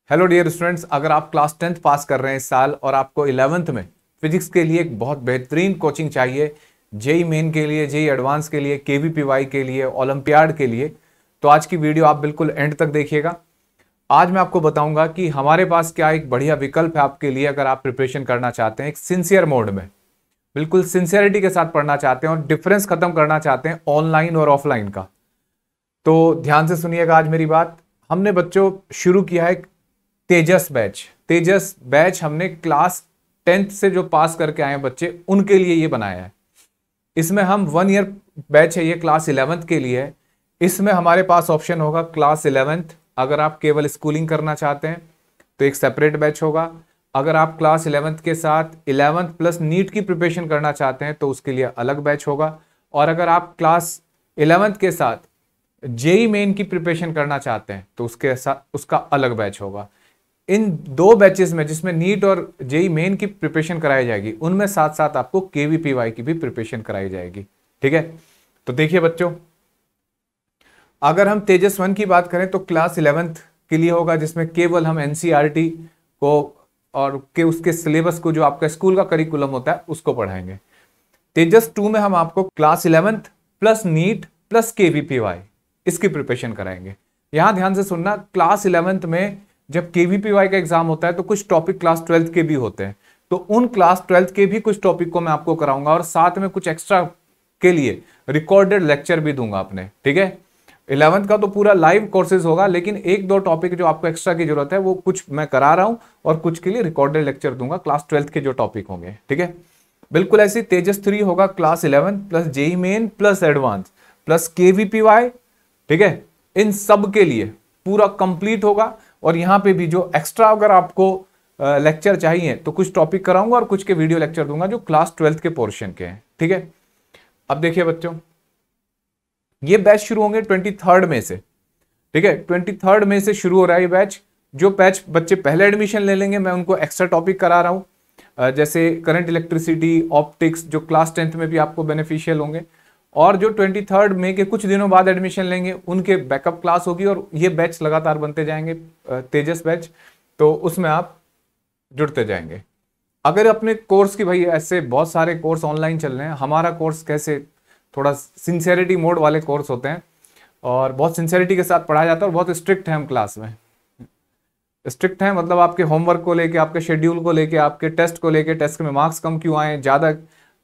Hello dear students, अगर आप class 10th पास कर रहे हैं इस साल और आपको 11th में फिजिक्स के लिए एक बहुत बेहतरीन कोचिंग चाहिए, जेई मेन के लिए, जेई एडवांस के लिए, केवीपीवाई के लिए, ओलंपियाड के लिए, तो आज की वीडियो आप बिल्कुल एंड तक देखिएगा। आज मैं आपको बताऊंगा कि हमारे पास क्या एक बढ़िया विकल्प है आपके लिए अगर आप प्रिपरेशन करना चाहते हैं एक सिंसियर मोड में, बिल्कुल सिंसियरिटी के साथ पढ़ना चाहते हैं और डिफरेंस खत्म करना चाहते हैं ऑनलाइन और ऑफलाइन का। तो ध्यान से सुनिएगा आज मेरी बात। हमने बच्चों शुरू किया है तेजस बैच। तेजस बैच हमने क्लास 10th से जो पास करके आए हैं बच्चे उनके लिए ये बनाया है। इसमें हम 1 ईयर बैच है, ये क्लास 11th के लिए है। इसमें हमारे पास ऑप्शन होगा क्लास 11th, अगर आप केवल स्कूलिंग करना चाहते हैं तो एक सेपरेट बैच होगा। अगर आप क्लास 11th के साथ 11th प्लस नीट की प्रिपरेशन करना चाहते हैं तो उसके लिए अलग बैच होगा। और अगर आप क्लास 11th के साथ जेई मेन की प्रिपरेशन करना चाहते हैं तो उसके साथ उसका अलग बैच होगा। इन दो बैचेस में जिसमें नीट और जेई मेन की प्रिपरेशन कराई जाएगी, उनमें साथ साथ आपको केवीपीवाई की भी प्रिपरेशन कराई जाएगी। ठीक है, तो देखिए बच्चों, अगर हम तेजस 1 की बात करें तो क्लास 11th के लिए होगा, जिसमें केवल हम एनसीईआरटी को और के उसके सिलेबस को, जो आपका स्कूल का करिकुलम होता है, उसको पढ़ाएंगे। तेजस 2 में हम आपको class 11th plus NEET plus KVPY इसकी प्रिपरेशन कराएंगे। यहां ध्यान से सुनना, क्लास 11th में जब केवीपीवाई का एग्जाम होता है तो कुछ टॉपिक क्लास 12th के भी होते हैं, तो उन क्लास 12th के भी कुछ टॉपिक को मैं आपको कराऊंगा और साथ में कुछ एक्स्ट्रा के लिए रिकॉर्डेड लेक्चर भी दूंगा अपने। ठीक है, 11th का तो पूरा लाइव कोर्सेज होगा, लेकिन एक दो टॉपिक जो आपको एक्स्ट्रा की जरूरत है वो कुछ मैं करा रहा हूं और कुछ के लिए रिकॉर्डेड लेक्चर दूंगा क्लास 12th के जो टॉपिक होंगे। ठीक है, बिल्कुल ऐसे तेजस 3 होगा class 11 plus JEE Main plus advance plus KVPY. ठीक है, इन सब के लिए पूरा कंप्लीट होगा। और यहां पे भी जो एक्स्ट्रा अगर आपको लेक्चर चाहिए तो कुछ टॉपिक कराऊंगा और कुछ के वीडियो लेक्चर दूंगा जो क्लास 12th के पोर्शन के हैं। ठीक है, अब देखिए बच्चों, ये बैच शुरू होंगे 23rd में से। ठीक है, 23rd में से शुरू हो रहा है ये बैच। जो बैच बच्चे पहले एडमिशन ले लेंगे मैं उनको एक्स्ट्रा टॉपिक करा रहा हूं, जैसे करंट इलेक्ट्रिसिटी, ऑप्टिक्स, जो क्लास 10th में भी आपको बेनिफिशियल होंगे। और जो 23rd मई के कुछ दिनों बाद एडमिशन लेंगे उनके बैकअप क्लास होगी और ये बैच लगातार बनते जाएंगे, तेजस बैच, तो उसमें आप जुड़ते जाएंगे। अगर अपने कोर्स की, भाई ऐसे बहुत सारे कोर्स ऑनलाइन चल रहे हैं, हमारा कोर्स कैसे थोड़ा सिंसियरिटी मोड वाले कोर्स होते हैं और बहुत सिंसियरिटी के साथ पढ़ाया जाता है और बहुत स्ट्रिक्ट है हम क्लास में। स्ट्रिक्ट है मतलब आपके होमवर्क को लेके, आपके शेड्यूल को लेके, आपके टेस्ट को लेके, टेस्ट में मार्क्स कम क्यों आए, ज़्यादा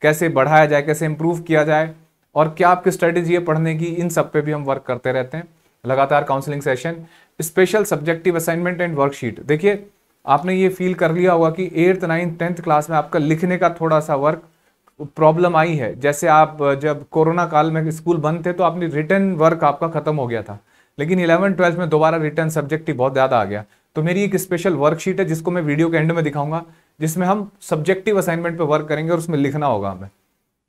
कैसे बढ़ाया जाए, कैसे इंप्रूव किया जाए और क्या आपकी स्ट्रेटेजी है पढ़ने की, इन सब पे भी हम वर्क करते रहते हैं। लगातार counselling session, special subjective assignment and worksheet. देखिए, आपने ये फील कर लिया होगा कि 8th 9th 10th क्लास में आपका लिखने का थोड़ा सा वर्क प्रॉब्लम आई है। जैसे आप जब कोरोना काल में स्कूल बंद थे तो आपने रिटर्न वर्क आपका खत्म हो गया था, लेकिन 11th 12th में दोबारा रिटर्न सब्जेक्टिव बहुत ज़्यादा आ गया। तो मेरी एक स्पेशल वर्कशीट है जिसको मैं वीडियो के एंड में दिखाऊंगा, जिसमें हम सब्जेक्टिव असाइनमेंट पे वर्क करेंगे और उसमें लिखना होगा हमें।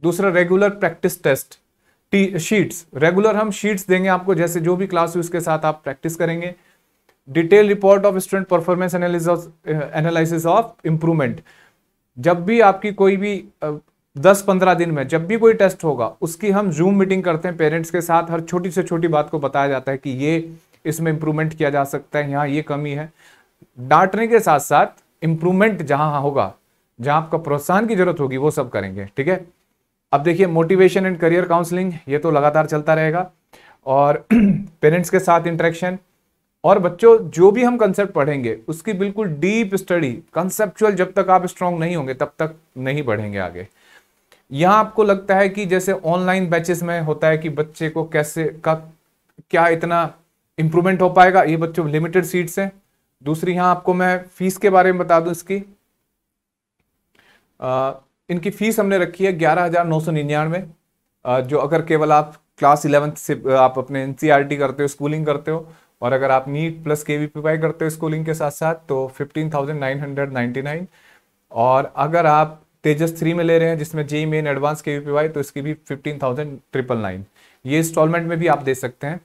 दूसरा, regular practice test sheets, regular हम शीट्स देंगे आपको, जैसे जो भी क्लास हुई उसके साथ आप प्रैक्टिस करेंगे। Detail report of student performance analysis of improvement, जब भी आपकी कोई भी 10-15 दिन में जब भी कोई टेस्ट होगा उसकी हम जूम मीटिंग करते हैं पेरेंट्स के साथ। हर छोटी से छोटी बात को बताया जाता है कि ये इसमें इंप्रूवमेंट किया जा सकता है, यहाँ ये कमी है। डांटने के साथ साथ इंप्रूवमेंट जहां होगा, जहां आपका प्रोत्साहन की जरूरत होगी, वो सब करेंगे। ठीक है, अब देखिए, मोटिवेशन एंड करियर काउंसलिंग, ये तो लगातार चलता रहेगा और पेरेंट्स के साथ इंटरेक्शन। और बच्चों, जो भी हम कंसेप्ट पढ़ेंगे उसकी बिल्कुल डीप स्टडी, कंसेप्चुअल, जब तक आप स्ट्रांग नहीं होंगे तब तक नहीं बढ़ेंगे आगे। यहां आपको लगता है कि जैसे ऑनलाइन बैचेस में होता है कि बच्चे को कैसे का क्या इतना इंप्रूवमेंट हो पाएगा, ये बच्चों लिमिटेड सीट्स हैं। दूसरी, यहां आपको मैं फीस के बारे में बता दूं, इसकी इनकी फीस हमने रखी है 11,999, जो अगर केवल आप क्लास 11th से आप अपने एनसीईआरटी करते हो, स्कूलिंग करते हो, और अगर आप नीट प्लस केवीपीवाई करते हो स्कूलिंग के साथ साथ तो 15,999। और अगर आप तेजस 3 में ले रहे हैं जिसमें जेई मेन एडवांस केवीपीवाई तो इसकी भी 15,999। ये इंस्टॉलमेंट में भी आप दे सकते हैं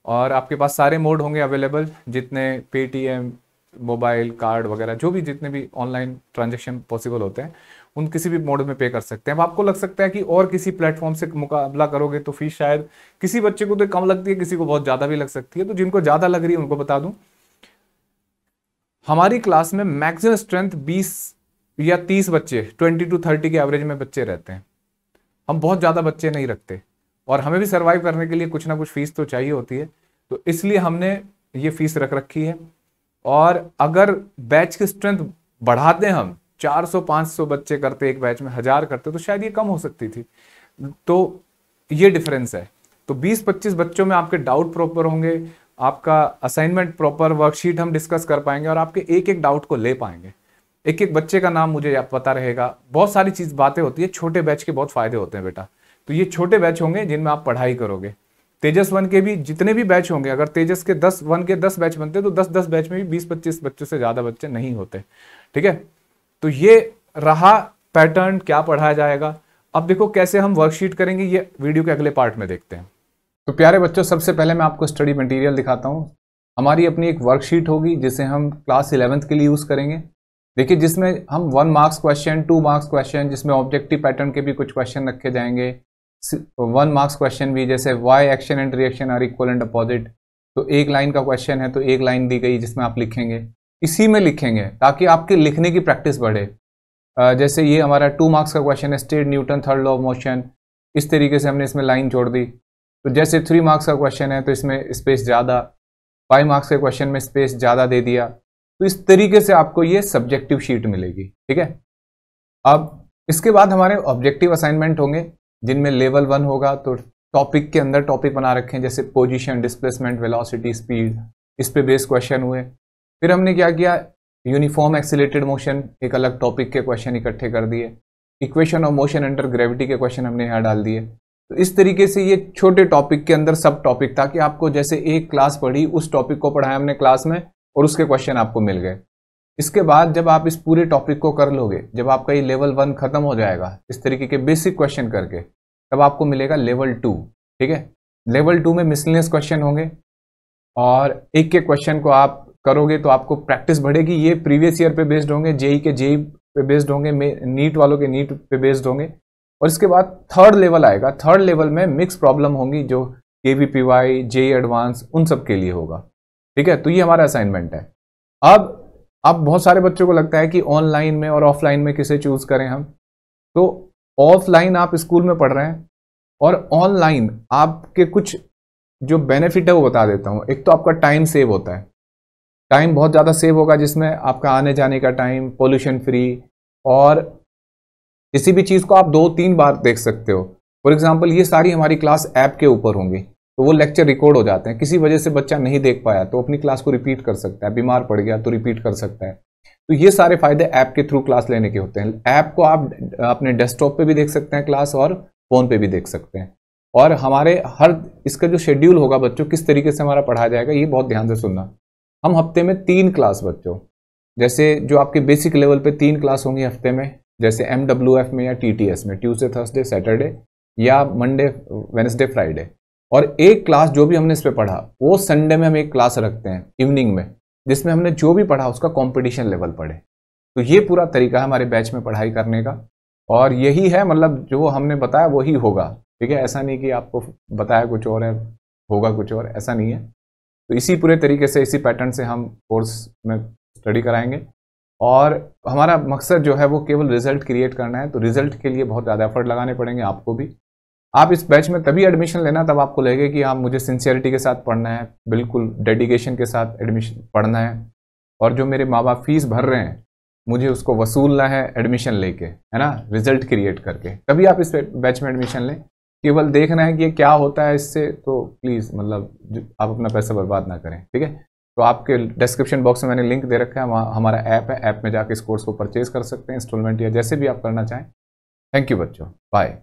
और आपके पास सारे मोड होंगे अवेलेबल, जितने पेटीएम, मोबाइल, कार्ड वगैरह, जो भी जितने भी ऑनलाइन ट्रांजेक्शन पॉसिबल होते हैं उन किसी भी मोड में पे कर सकते हैं। अब आपको लग सकता है कि और किसी प्लेटफॉर्म से मुकाबला करोगे तो फीस शायद किसी बच्चे को तो कम लगती है, किसी को बहुत ज़्यादा भी लग सकती है। तो जिनको ज़्यादा लग रही है उनको बता दूं, हमारी क्लास में मैक्सिमम स्ट्रेंथ 20 या 30 बच्चे 20 to 30 के एवरेज में बच्चे रहते हैं। हम बहुत ज़्यादा बच्चे नहीं रखते और हमें भी सर्वाइव करने के लिए कुछ ना कुछ फीस तो चाहिए होती है, तो इसलिए हमने ये फीस रख रखी है। और अगर बैच की स्ट्रेंथ बढ़ाते हम 400-500 बच्चे करते एक बैच में, 1000 करते तो शायद ये कम हो सकती थी। तो ये डिफरेंस है। तो 20-25 बच्चों में आपके डाउट प्रॉपर होंगे, आपका असाइनमेंट प्रॉपर, वर्कशीट हम डिस्कस कर पाएंगे और आपके एक एक डाउट को ले पाएंगे। एक एक बच्चे का नाम मुझे पता रहेगा, बहुत सारी चीज बातें होती है। छोटे बैच के बहुत फायदे होते हैं बेटा। तो ये छोटे बैच होंगे जिनमें आप पढ़ाई करोगे। तेजस 1 के भी जितने भी बैच होंगे, अगर तेजस के 10 बैच बनते तो 10 बैच में भी 20-25 बच्चों से ज्यादा बच्चे नहीं होते। ठीक है, तो ये रहा पैटर्न, क्या पढ़ाया जाएगा। अब देखो कैसे हम वर्कशीट करेंगे, ये वीडियो के अगले पार्ट में देखते हैं। तो प्यारे बच्चों, सबसे पहले मैं आपको स्टडी मटेरियल दिखाता हूँ। हमारी अपनी एक वर्कशीट होगी जिसे हम क्लास 11th के लिए यूज करेंगे। देखिए, जिसमें हम 1 मार्क्स क्वेश्चन, 2 मार्क्स क्वेश्चन, जिसमें ऑब्जेक्टिव पैटर्न के भी कुछ क्वेश्चन रखे जाएंगे, 1 मार्क्स क्वेश्चन भी, जैसे why action and reaction are equal and opposite. तो एक लाइन का क्वेश्चन है तो एक लाइन दी गई जिसमें आप लिखेंगे, इसी में लिखेंगे ताकि आपके लिखने की प्रैक्टिस बढ़े। जैसे ये हमारा 2 मार्क्स का क्वेश्चन है, state Newton third law of motion. इस तरीके से हमने इसमें लाइन जोड़ दी। तो जैसे 3 मार्क्स का क्वेश्चन है तो इसमें स्पेस ज़्यादा, 5 मार्क्स के क्वेश्चन में स्पेस ज़्यादा दे दिया। तो इस तरीके से आपको ये सब्जेक्टिव शीट मिलेगी। ठीक है, अब इसके बाद हमारे ऑब्जेक्टिव असाइनमेंट होंगे जिनमें लेवल 1 होगा। तो टॉपिक के अंदर टॉपिक बना रखे हैं, जैसे पोजीशन, डिस्प्लेसमेंट, वेलोसिटी, स्पीड, इस पे बेस्ड क्वेश्चन हुए। फिर हमने क्या किया, यूनिफॉर्म एक्सीलरेटेड मोशन, एक अलग टॉपिक के क्वेश्चन इकट्ठे कर दिए। Equation of motion under gravity के क्वेश्चन हमने यहाँ डाल दिए। तो इस तरीके से ये छोटे टॉपिक के अंदर सब टॉपिक, ताकि आपको जैसे एक क्लास पढ़ी, उस टॉपिक को पढ़ाया हमने क्लास में और उसके क्वेश्चन आपको मिल गए। इसके बाद जब आप इस पूरे टॉपिक को कर लोगे, जब आपका ये लेवल 1 खत्म हो जाएगा इस तरीके के बेसिक क्वेश्चन करके, तब आपको मिलेगा लेवल 2। ठीक है, लेवल 2 में मिसलेनियस क्वेश्चन होंगे और एक के क्वेश्चन को आप करोगे तो आपको प्रैक्टिस बढ़ेगी। ये प्रीवियस ईयर पे बेस्ड होंगे, जेई के जेई पे बेस्ड होंगे, नीट वालों के नीट पे बेस्ड होंगे। और इसके बाद थर्ड लेवल आएगा। थर्ड लेवल में मिक्स प्रॉब्लम होंगी, जो केवीपीवाई, जेई एडवांस, उन सब के लिए होगा। ठीक है, तो ये हमारा असाइनमेंट है। अब बहुत सारे बच्चों को लगता है कि ऑनलाइन में और ऑफलाइन में किसे चूज करें हम। तो ऑफलाइन आप स्कूल में पढ़ रहे हैं और ऑनलाइन आपके कुछ जो बेनिफिट है वो बता देता हूं। एक तो आपका टाइम सेव होता है, टाइम बहुत ज़्यादा सेव होगा, जिसमें आपका आने जाने का टाइम, पोल्यूशन फ्री, और किसी भी चीज़ को आप 2-3 बार देख सकते हो। फॉर एग्जांपल, ये सारी हमारी क्लास ऐप के ऊपर होंगी, तो वो लेक्चर रिकॉर्ड हो जाते हैं। किसी वजह से बच्चा नहीं देख पाया तो अपनी क्लास को रिपीट कर सकता है, बीमार पड़ गया तो रिपीट कर सकता है। तो ये सारे फायदे ऐप के थ्रू क्लास लेने के होते हैं। ऐप को आप अपने डेस्कटॉप पे भी देख सकते हैं क्लास, और फोन पे भी देख सकते हैं। और हमारे हर इसका जो शेड्यूल होगा बच्चों, किस तरीके से हमारा पढ़ाया जाएगा, ये बहुत ध्यान से सुनना। हम हफ्ते में 3 क्लास बच्चों, जैसे जो आपके बेसिक लेवल पे 3 क्लास होंगी हफ्ते में, जैसे MWF में या TTS में, ट्यूसडे, थर्सडे, सैटरडे, या मंडे, वेडनेसडे, फ्राइडे। और एक क्लास जो भी हमने इस पे पढ़ा, वो संडे में हम एक क्लास रखते हैं इवनिंग में, जिसमें हमने जो भी पढ़ा उसका कंपटीशन लेवल पढ़े। तो ये पूरा तरीका है हमारे बैच में पढ़ाई करने का, और यही है, मतलब जो हमने बताया वही होगा। ठीक है, ऐसा नहीं कि आपको बताया कुछ और है, होगा कुछ और, ऐसा नहीं है। तो इसी पूरे तरीके से, इसी पैटर्न से हम कोर्स में स्टडी कराएंगे, और हमारा मकसद जो है वो केवल रिजल्ट क्रिएट करना है। तो रिजल्ट के लिए बहुत ज़्यादा एफर्ट लगाने पड़ेंगे आपको भी। आप इस बैच में तभी एडमिशन लेना तब आपको लगेगा कि हाँ, मुझे सिंसियरिटी के साथ पढ़ना है, बिल्कुल डेडिकेशन के साथ एडमिशन पढ़ना है, और जो मेरे माँ बाप फीस भर रहे हैं मुझे उसको वसूलना है एडमिशन लेके, है ना, रिजल्ट क्रिएट करके। तभी आप इस बैच में एडमिशन लें। केवल देखना है कि ये क्या होता है इससे, तो प्लीज़ मतलब आप अपना पैसा बर्बाद ना करें। ठीक है, तो आपके डिस्क्रिप्शन बॉक्स में मैंने लिंक दे रखा है, वहाँ हमारा ऐप है, ऐप में जाके इस कोर्स को परचेज कर सकते हैं, इंस्टॉलमेंट या जैसे भी आप करना चाहें। थैंक यू बच्चों, बाय।